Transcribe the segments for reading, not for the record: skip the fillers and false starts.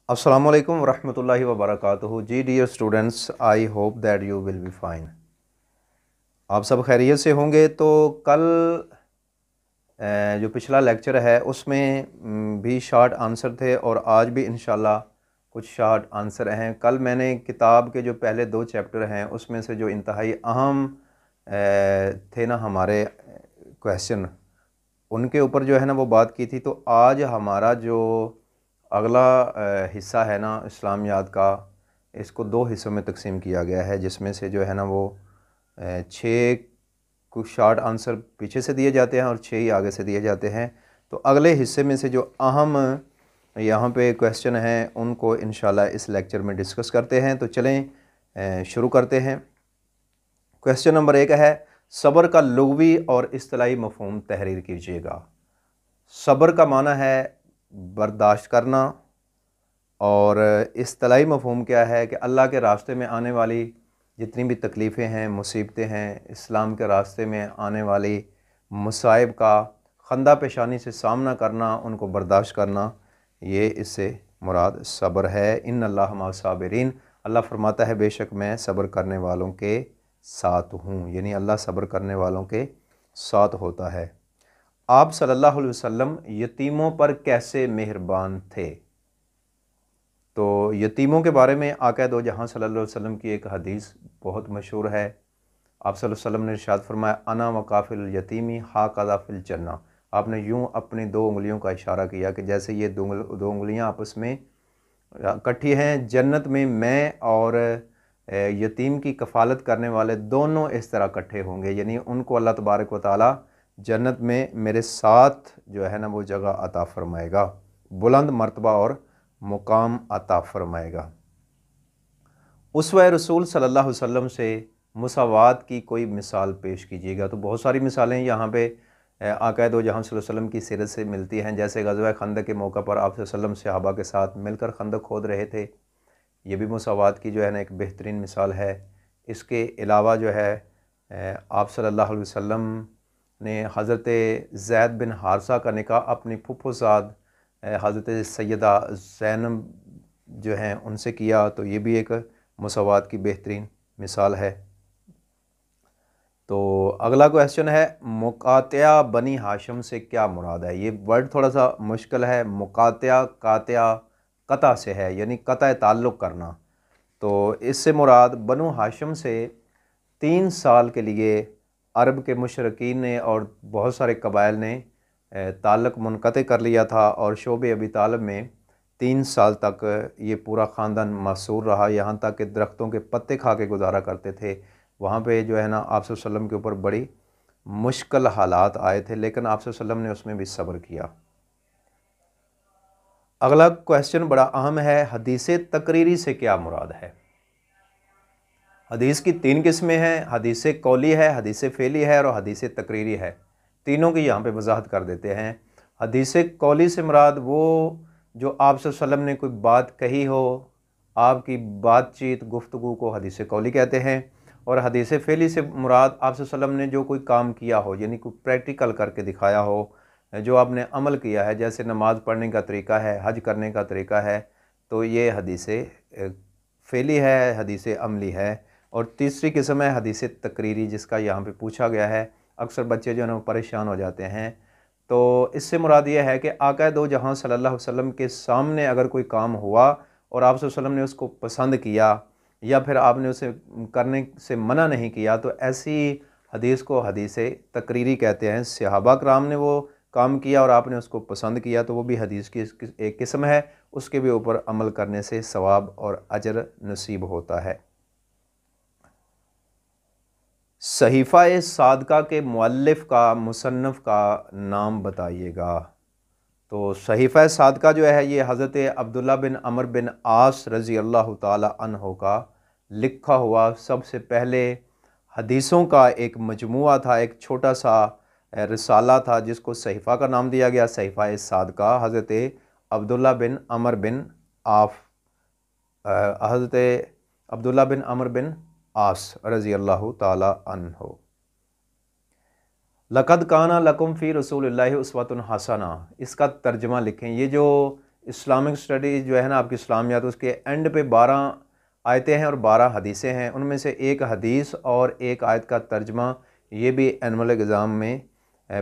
السلام علیکم ورحمۃ اللہ وبرکاتہ۔ جی dear students, I hope that you will be fine. آپ سب خیریت سے ہوں گے۔ تو کل جو پچھلا لیکچر ہے اس میں بھی شارٹ آنسر تھے اور آج بھی انشاءاللہ کچھ شارٹ آنسر ہیں۔ کل میں نے کتاب کے جو پہلے 2 چیپٹر ہیں اس میں سے جو انتہائی اہم تھے نا ہمارے کویشچن، ان کے اوپر جو ہے نا وہ بات کی تھی۔ تو آج ہمارا جو اگلا حصہ ہے نا اسلامیات کا، اس کو 2 حصوں میں تقسیم کیا گیا ہے، جس میں سے جو ہے نا وہ 6 کچھ شارٹ آنسر پیچھے سے دیے جاتے ہیں اور 6 ہی آگے سے دیے جاتے ہیں۔ تو اگلے حصے میں سے جو اہم یہاں پہ کویشچن ہیں ان کو انشاءاللہ اس لیکچر میں ڈسکس کرتے ہیں۔ تو چلیں شروع کرتے ہیں۔ کویشچن نمبر 1 ہے، صبر کا لغوی اور اصطلاحی مفہوم تحریر کیجیے گا۔ صبر کا معنی ہے برداشت کرنا، اور اصطلاحی مفہوم کیا ہے کہ اللہ کے راستے میں آنے والی جتنی بھی تکلیفیں ہیں، مصیبتیں ہیں، اسلام کے راستے میں آنے والی مصائب کا خندہ پیشانی سے سامنا کرنا، ان کو برداشت کرنا، یہ اس سے مراد صبر ہے۔ ان اللہ مع الصابرین، اللہ فرماتا ہے بے شک میں صبر کرنے والوں کے ساتھ ہوں، یعنی اللہ صبر کرنے والوں کے ساتھ ہوتا ہے۔ آپ صلی اللہ علیہ وسلم یتیموں پر کیسے مہربان تھے؟ تو یتیموں کے بارے میں آقا دو جہاں صلی اللہ علیہ وسلم کی ایک حدیث بہت مشہور ہے۔ آپ صلی اللہ علیہ وسلم نے ارشاد فرمایا، انا وکافل الیتیمی ہاکذا فی الجنہ۔ آپ نے یوں اپنی 2 انگلیوں کا اشارہ کیا کہ جیسے یہ 2 انگلیاں آپس میں اکٹھی ہیں، جنت میں اور یتیم کی کفالت کرنے والے دونوں اس طرح اکٹھے ہوں گے، یعنی ان کو اللہ تبارک و تعالی جنت میں میرے ساتھ جو ہے نا وہ جگہ عطا فرمائے گا، بلند مرتبہ اور مقام عطا فرمائے گا۔ اسوہ رسول صلی اللہ علیہ وسلم سے مساوات کی کوئی مثال پیش کیجیے گا۔ تو بہت ساری مثالیں یہاں پہ آقا دو جہاں صلی اللہ علیہ وسلم کی سیرت سے ملتی ہیں، جیسے غزوہ خندق کے موقع پر آپ صلی اللہ علیہ وسلم صحابہ کے ساتھ مل کر خندق کھود رہے تھے، یہ بھی مساوات کی جو ہے نا ایک بہترین مثال ہے۔ اس کے علاوہ جو ہے آپ صلی اللہ علیہ وسلم نے حضرت زید بن حارثہ کا نکاح اپنی پھپھو زاد حضرت سیدہ زینب جو ہیں ان سے کیا، تو یہ بھی ایک مساوات کی بہترین مثال ہے۔ تو اگلا کویشچن ہے، مقاطعہ بنی ہاشم سے کیا مراد ہے؟ یہ ورڈ تھوڑا سا مشکل ہے۔ مقاطعہ قاطعہ قطع سے ہے، یعنی قطع تعلق کرنا۔ تو اس سے مراد بنو ہاشم سے 3 سال کے لیے عرب کے مشرکین نے اور بہت سارے قبائل نے تعلق منقطع کر لیا تھا، اور شعب ابی طالب میں 3 سال تک یہ پورا خاندان محصور رہا، یہاں تک کہ درختوں کے پتے کھا کے گزارا کرتے تھے۔ وہاں پہ جو ہے نا آپ صلی اللہ علیہ وسلم کے اوپر بڑی مشکل حالات آئے تھے، لیکن آپ صلی اللہ علیہ وسلم نے اس میں بھی صبر کیا۔ اگلا کویشچن بڑا اہم ہے، حدیث تقریری سے کیا مراد ہے؟ حدیث کی 3 قسمیں ہیں، حدیث قولی ہے، حدیث فعلی ہے اور حدیث تقریری ہے۔ تینوں کی یہاں پہ وضاحت کر دیتے ہیں۔ حدیث قولی سے مراد وہ جو آپ صلی اللہ علیہ وسلم نے کوئی بات کہی ہو، آپ کی بات چیت گفتگو کو حدیث قولی کہتے ہیں۔ اور حدیث فعلی سے مراد آپ صلی اللہ علیہ وسلم نے جو کوئی کام کیا ہو، یعنی کوئی پریکٹیکل کر کے دکھایا ہو، جو آپ نے عمل کیا ہے، جیسے نماز پڑھنے کا طریقہ ہے، حج کرنے کا طریقہ ہے، تو یہ حدیث فعلی ہے، حدیث عملی ہے۔ اور تیسری قسم ہے حدیث تقریری، جس کا یہاں پہ پوچھا گیا ہے۔ اکثر بچے جو ہیں وہ پریشان ہو جاتے ہیں۔ تو اس سے مراد یہ ہے کہ آقا دو جہاں صلی اللہ علیہ وسلم کے سامنے اگر کوئی کام ہوا اور آپ صلی اللہ علیہ وسلم نے اس کو پسند کیا، یا پھر آپ نے اسے کرنے سے منع نہیں کیا، تو ایسی حدیث کو حدیث تقریری کہتے ہیں۔ صحابہ کرام نے وہ کام کیا اور آپ نے اس کو پسند کیا، تو وہ بھی حدیث کی ایک قسم ہے، اس کے بھی اوپر عمل کرنے سے ثواب اور اجر نصیب ہوتا ہے۔ صحیفہ صادقہ کے مؤلف کا مصنف کا نام بتائیے گا۔ تو صحیفہ صادقہ جو ہے یہ حضرت عبداللہ بن عمر بن عاص رضی اللہ تعالی عنہ کا لکھا ہوا سب سے پہلے حدیثوں کا ایک مجموعہ تھا، ایک چھوٹا سا رسالہ تھا جس کو صحیفہ کا نام دیا گیا، صحیفہ صادقہ۔ حضرت عبداللہ بن عمر بن حضرت عبداللہ بن عمر بن عاص رضی اللہ تعالی عنہ۔ لقد کان لکم فی رسول اللہ اسوۃ حسنہ، اس کا ترجمہ لکھیں۔ یہ جو اسلامک اسٹڈی جو ہے نا آپ کی اسلامیات، اس کے اینڈ پہ 12 آیتیں ہیں اور 12 حدیثیں ہیں، ان میں سے ایک حدیث اور ایک آیت کا ترجمہ یہ بھی اینول ایگزام میں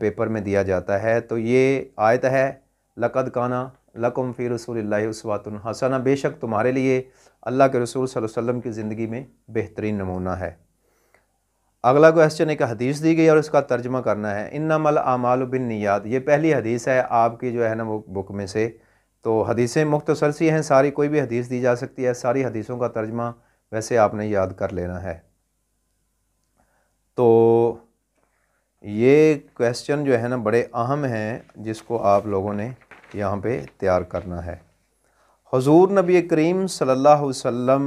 پیپر میں دیا جاتا ہے۔ تو یہ آیت ہے لقد کان لکم فی رسول اللہ اسوۃ حسنہ، بے شک تمہارے لیے اللہ کے رسول صلی اللہ علیہ وسلم کی زندگی میں بہترین نمونہ ہے۔ اگلا کویسچن ایک حدیث دی گئی اور اس کا ترجمہ کرنا ہے۔ انما الاعمال بالنیات، یہ پہلی حدیث ہے آپ کی جو ہے نا وہ بک میں سے۔ تو حدیثیں مختصر سی ہیں ساری، کوئی بھی حدیث دی جا سکتی ہے، ساری حدیثوں کا ترجمہ ویسے آپ نے یاد کر لینا ہے۔ تو یہ کویسچن جو ہے نا بڑے اہم ہیں جس کو آپ لوگوں نے یہاں پہ تیار کرنا ہے۔ حضور نبی کریم صلی اللہ علیہ وسلم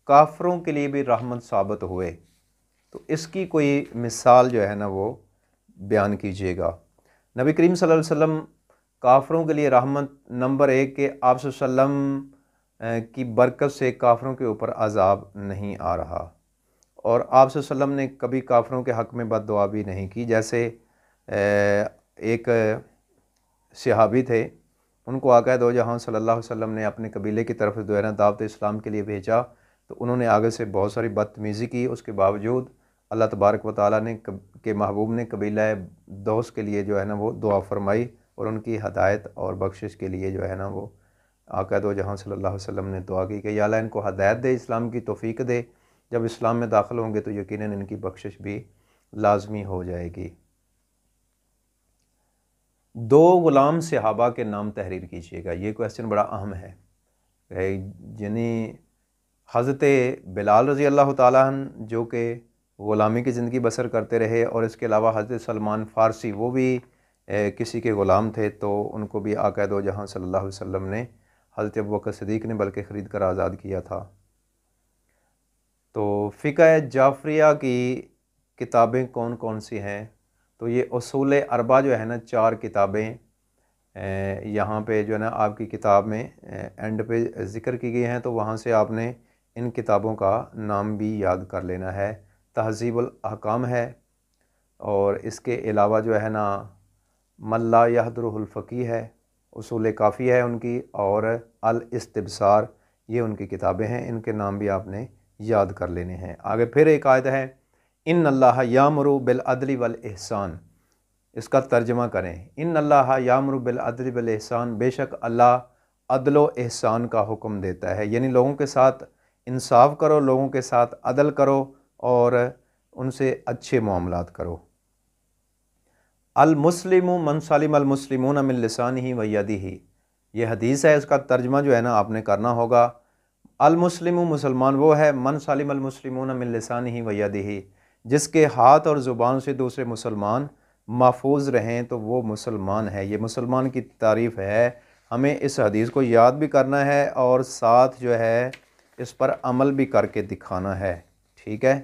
کافروں کے لیے بھی رحمت ثابت ہوئے، تو اس کی کوئی مثال جو ہے نا وہ بیان کیجیے گا۔ نبی کریم صلی اللہ علیہ وسلم کافروں کے لیے رحمت، نمبر 1 کہ آپ صلی اللہ علیہ وسلم کی برکت سے کافروں کے اوپر عذاب نہیں آ رہا، اور آپ صلی اللہ علیہ وسلم نے کبھی کافروں کے حق میں بد دعا بھی نہیں کی۔ جیسے ایک صحابی تھے، ان کو آقا دو جہاں صلی اللہ علیہ وسلم نے اپنے قبیلے کی طرف جو ہے نا دعوت اسلام کے لیے بھیجا، تو انہوں نے آگے سے بہت ساری بدتمیزی کی، اس کے باوجود اللہ تبارک و تعالیٰ نے کے محبوب نے قبیلہ دوس کے لیے جو ہے نا وہ دعا فرمائی، اور ان کی ہدایت اور بخشش کے لیے جو ہے نا وہ آقا دو جہاں صلی اللہ علیہ وسلم نے دعا کی کہ یا اللہ ان کو ہدایت دے، اسلام کی توفیق دے، جب اسلام میں داخل ہوں گے تو یقیناً ان کی بخشش بھی لازمی ہو جائے گی۔ 2 غلام صحابہ کے نام تحریر کیجیے گا، یہ کویسچن بڑا اہم ہے۔ یعنی حضرت بلال رضی اللہ تعالیٰ عنہ جو کہ غلامی کی زندگی بسر کرتے رہے، اور اس کے علاوہ حضرت سلمان فارسی وہ بھی کسی کے غلام تھے، تو ان کو بھی آقا دو جہاں صلی اللہ علیہ وسلم نے، حضرت ابوبکر صدیق نے بلکہ خرید کر آزاد کیا تھا۔ تو فقہ جعفریہ کی کتابیں کون کون سی ہیں؟ تو یہ اصول اربع جو ہے نا 4 کتابیں یہاں پہ جو ہے نا آپ کی کتاب میں اینڈ پہ ذکر کی گئی ہیں، تو وہاں سے آپ نے ان کتابوں کا نام بھی یاد کر لینا ہے۔ تہذیب الاحکام ہے، اور اس کے علاوہ جو ہے نا من لا یحضرہ الفقیہ ہے، اصول کافی ہے ان کی، اور الاستبصار، یہ ان کی کتابیں ہیں، ان کے نام بھی آپ نے یاد کر لینے ہیں۔ آگے پھر ایک آیت ہے ان اللہ یامر بالعدل والاحسان، اس کا ترجمہ کریں۔ ان اللہ یامر بالعدل والاحسان، بے شک اللہ عدل و احسان کا حکم دیتا ہے، یعنی لوگوں کے ساتھ انصاف کرو، لوگوں کے ساتھ عدل کرو، اور ان سے اچھے معاملات کرو۔ المسلم من سلم المسلمون من لسانہ و یدہ، یہ حدیث ہے، اس کا ترجمہ جو ہے نا آپ نے کرنا ہوگا۔ المسلم، مسلمان وہ ہے، من سلم المسلمون من لسانہ و یدہ، جس کے ہاتھ اور زبان سے دوسرے مسلمان محفوظ رہیں تو وہ مسلمان ہے۔ یہ مسلمان کی تعریف ہے، ہمیں اس حدیث کو یاد بھی کرنا ہے اور ساتھ جو ہے اس پر عمل بھی کر کے دکھانا ہے، ٹھیک ہے،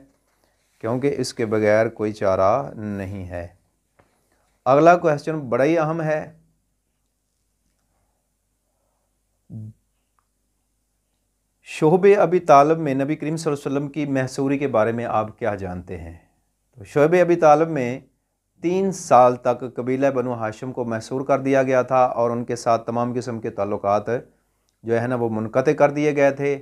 کیونکہ اس کے بغیر کوئی چارہ نہیں ہے۔ اگلا کویسچن بڑا ہی اہم ہے، شعب ابی طالب میں نبی کریم صلی اللہ علیہ وسلم کی محصوری کے بارے میں آپ کیا جانتے ہیں؟ تو شعب ابی طالب میں 3 سال تک قبیلہ بنو ہاشم کو محصور کر دیا گیا تھا، اور ان کے ساتھ تمام قسم کے تعلقات جو ہے نا وہ منقطع کر دیے گئے تھے،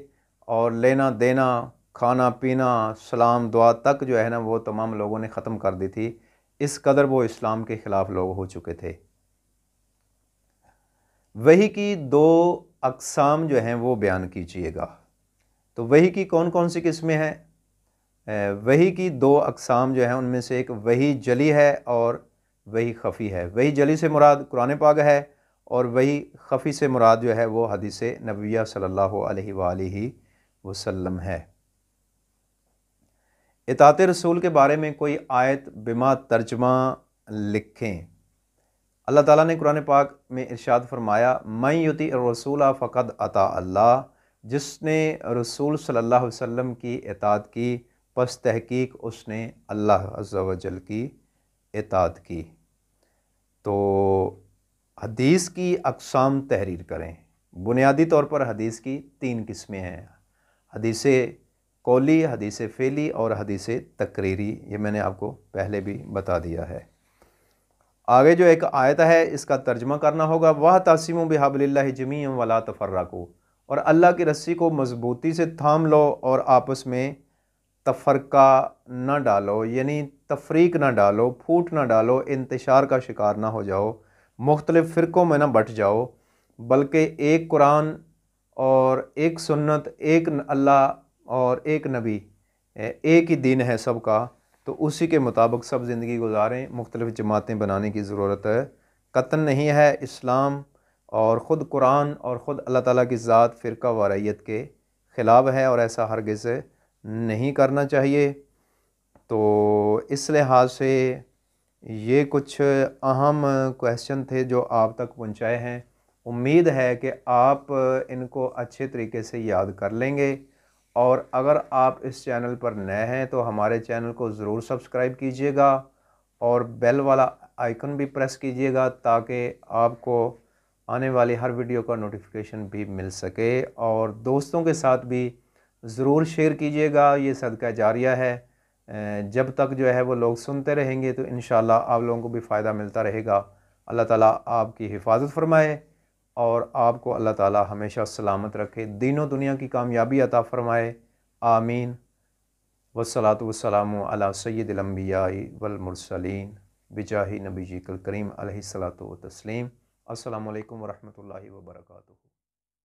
اور لینا دینا، کھانا پینا، سلام دعا تک جو ہے نا وہ تمام لوگوں نے ختم کر دی تھی، اس قدر وہ اسلام کے خلاف لوگ ہو چکے تھے۔ وحی کی 2 اقسام جو ہیں وہ بیان کیجیے گا۔ تو وحی کی کون کون سی قسمیں ہیں؟ وحی کی 2 اقسام جو ہیں ان میں سے ایک وحی جلی ہے اور وحی خفی ہے۔ وحی جلی سے مراد قرآن پاک ہے، اور وحی خفی سے مراد جو ہے وہ حدیث نبویہ صلی اللہ علیہ وآلہ وسلم ہے۔ اطاعت رسول کے بارے میں کوئی آیت بما ترجمہ لکھیں۔ اللہ تعالیٰ نے قرآن پاک میں ارشاد فرمایا من یطیع الرسول فقد اطاع اللہ، جس نے رسول صلی اللہ علیہ وسلم کی اطاعت کی پس تحقیق اس نے اللہ عز و جل کی اطاعت کی۔ تو حدیث کی اقسام تحریر کریں۔ بنیادی طور پر حدیث کی 3 قسمیں ہیں، حدیث قولی، حدیث فعلی اور حدیث تقریری، یہ میں نے آپ کو پہلے بھی بتا دیا ہے۔ آگے جو ایک آیت ہے اس کا ترجمہ کرنا ہوگا، وَاعْتَصِمُوا بِحَبْلِ اللَّهِ جَمِيعًا وَلَا تَفَرَّقُوا، اور اللہ کی رسی کو مضبوطی سے تھام لو اور آپس میں تفرقہ نہ ڈالو، یعنی تفریق نہ ڈالو، پھوٹ نہ ڈالو، انتشار کا شکار نہ ہو جاؤ، مختلف فرقوں میں نہ بٹ جاؤ، بلکہ ایک قرآن اور ایک سنت، ایک اللہ اور ایک نبی، ایک ہی دین ہے سب کا، تو اسی کے مطابق سب زندگی گزاریں۔ مختلف جماعتیں بنانے کی ضرورت قطعاً نہیں ہے۔ اسلام اور خود قرآن اور خود اللہ تعالیٰ کی ذات فرقہ واریت کے خلاف ہے، اور ایسا ہرگز نہیں کرنا چاہیے۔ تو اس لحاظ سے یہ کچھ اہم کویسچن تھے جو آپ تک پہنچائے ہیں۔ امید ہے کہ آپ ان کو اچھے طریقے سے یاد کر لیں گے، اور اگر آپ اس چینل پر نئے ہیں تو ہمارے چینل کو ضرور سبسکرائب کیجئے گا اور بیل والا آئیکن بھی پریس کیجئے گا تاکہ آپ کو آنے والی ہر ویڈیو کا نوٹیفیکیشن بھی مل سکے، اور دوستوں کے ساتھ بھی ضرور شیئر کیجئے گا۔ یہ صدقہ جاریہ ہے، جب تک جو ہے وہ لوگ سنتے رہیں گے تو انشاءاللہ آپ لوگوں کو بھی فائدہ ملتا رہے گا۔ اللہ تعالیٰ آپ کی حفاظت فرمائے اور آپ کو اللہ تعالیٰ ہمیشہ سلامت رکھے، دین و دنیا کی کامیابی عطا فرمائے، آمین۔ والصلاة والسلام علی سید الانبیاء والمرسلین بجاہ نبیک الکریم علیہ الصلاۃ والتسلیم۔ السلام علیکم ورحمۃ اللہ وبرکاتہ۔